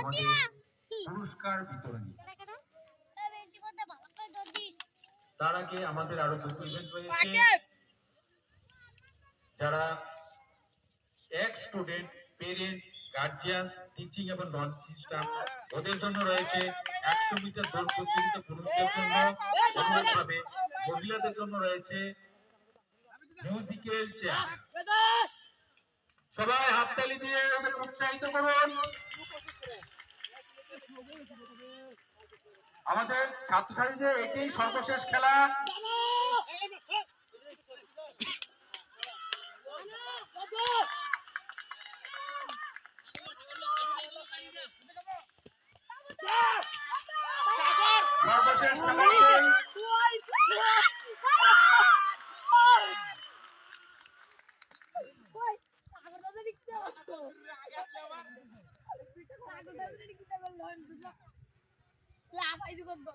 আমাদের পুরস্কার বিতরণী। তার আগে আমাদের আরো দুটো ইভেন্ট রয়েছে। যারা এক স্টুডেন্ট, পেরেন্ট, গার্জিয়ান, টিচিং এবং নন টিচিং স্টাফ, ওদের জন্য রয়েছে 100 মিটার দৌড় প্রতিযোগিতা পুরুষদের জন্য। অনুরূপভাবে মহিলাদের জন্য রয়েছে মিউজিক্যাল চেয়ার। সবাই হাততালি দিয়ে ওদের উৎসাহিত করুন। আমাদের ছাত্রছাত্রীদের এটাই সর্বশেষ খেলা। সর্বশেষ লাভ আইজু কত